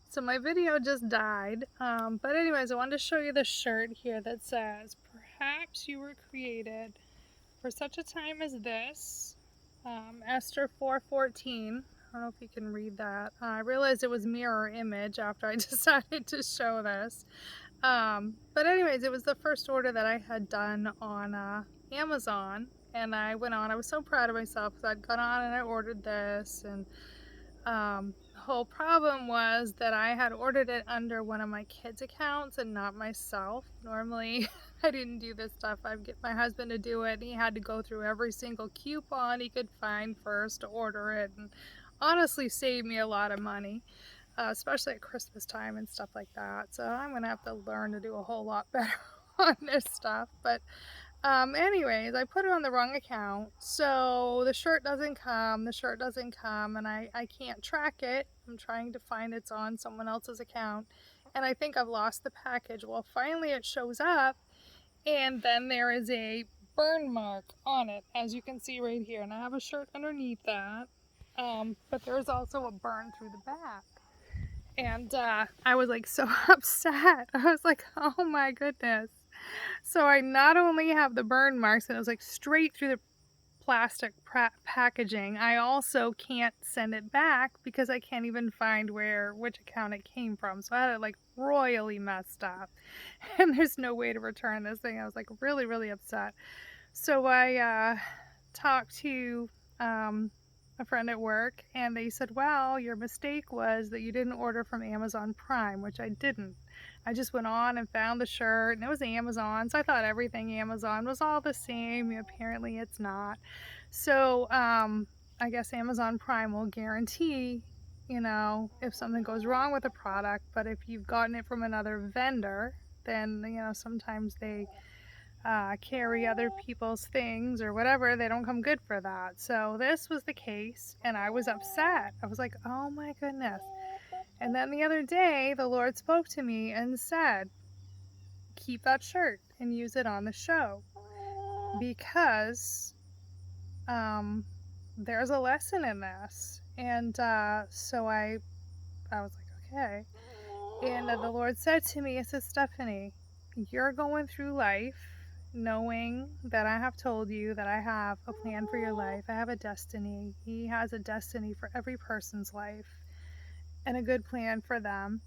So my video just died. But anyways, I wanted to show you the shirt here that says, "Perhaps you were created for such a time as this." Esther 4:14. I don't know if you can read that. I realized it was mirror image after I decided to show this. But anyways, it was the first order that I had done on Amazon. And I went on. I was so proud of myself because I'd gone on and I ordered this, and the whole problem was that I had ordered it under one of my kids' accounts and not myself. Normally, I didn't do this stuff. I'd get my husband to do it, and he had to go through every single coupon he could find first to order it, and honestly saved me a lot of money, especially at Christmas time and stuff like that. So I'm going to have to learn to do a whole lot better on this stuff. But anyways, I put it on the wrong account, so the shirt doesn't come, and I can't track it. I'm trying to find it's on someone else's account, and I think I've lost the package. Well, finally it shows up, and then there is a burn mark on it, as you can see right here, and I have a shirt underneath that, but there's also a burn through the back. And I was like so upset. I was like, oh my goodness. So I not only have the burn marks, and it was like straight through the plastic packaging, I also can't send it back because I can't even find which account it came from. So I had it like royally messed up, and there's no way to return this thing. I was like really, really upset. So I talked to a friend at work, and they said, well, your mistake was that you didn't order from Amazon Prime, which I didn't. I just went on and found the shirt, and it was Amazon, so I thought everything Amazon was all the same. Apparently it's not. So I guess Amazon Prime will guarantee, if something goes wrong with a product, but if you've gotten it from another vendor, then, sometimes they carry other people's things or whatever. They don't come good for that. So this was the case, and I was upset. I was like, oh my goodness. And then the other day, the Lord spoke to me and said, keep that shirt and use it on the show, because there's a lesson in this. And so I was like, okay. And the Lord said to me, it says, Stephanie, you're going through life knowing that I have told you that I have a plan for your life. I have a destiny. He has a destiny for every person's life and a good plan for them.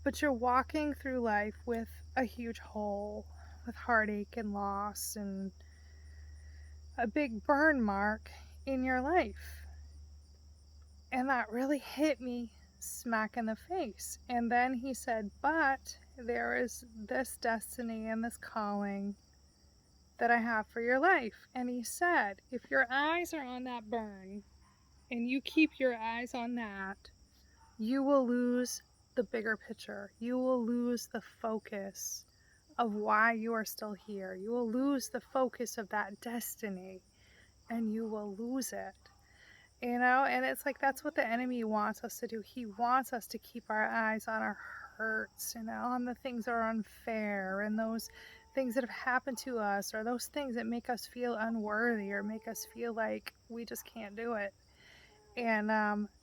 But you're walking through life with a huge hole, with heartache and loss and a big burn mark in your life. And that really hit me smack in the face. And then he said, but there is this destiny and this calling that I have for your life. And he said, if your eyes are on that burn and you keep your eyes on that, you will lose the bigger picture. You will lose the focus of why you are still here. You will lose the focus of that destiny, and you will lose it. And it's like that's what the enemy wants us to do. He wants us to keep our eyes on our hurts, on the things that are unfair, and those things that have happened to us, or those things that make us feel unworthy or make us feel like we just can't do it. And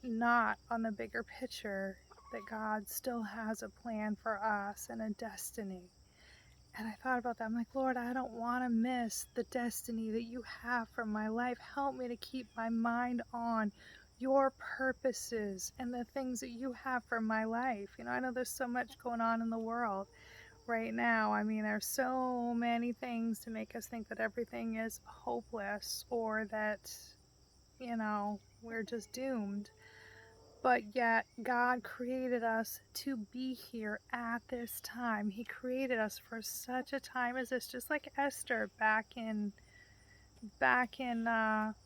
not on the bigger picture that God still has a plan for us and a destiny. And I thought about that. I'm like, Lord, I don't want to miss the destiny that you have for my life. Help me to keep my mind on your purposes and the things that you have for my life. I know there's so much going on in the world right now. I mean, there's so many things to make us think that everything is hopeless, or that, we're just doomed. But yet God created us to be here at this time. He created us for such a time as this, just like Esther back in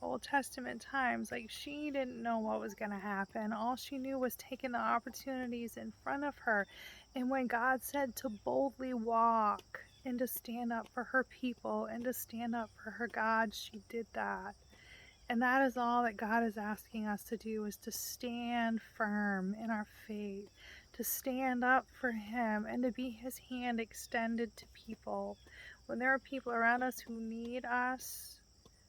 Old Testament times. Like, she didn't know what was going to happen. All she knew was taking the opportunities in front of her. And when God said to boldly walk and to stand up for her people and to stand up for her God, she did that. And that is all that God is asking us to do, is to stand firm in our faith, to stand up for Him, and to be His hand extended to people. When there are people around us who need us,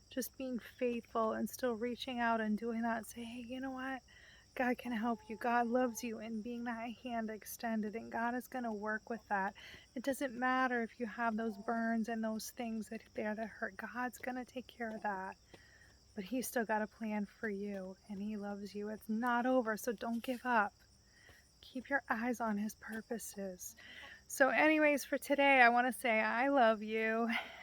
just being faithful and still reaching out and doing that, and say, hey, you know what? God can help you. God loves you, and being that hand extended, and God is going to work with that. It doesn't matter if you have those burns and those things that there that hurt. God's going to take care of that. But He's still got a plan for you, and He loves you. It's not over, so don't give up. Keep your eyes on His purposes. So, anyways, for today, I want to say I love you,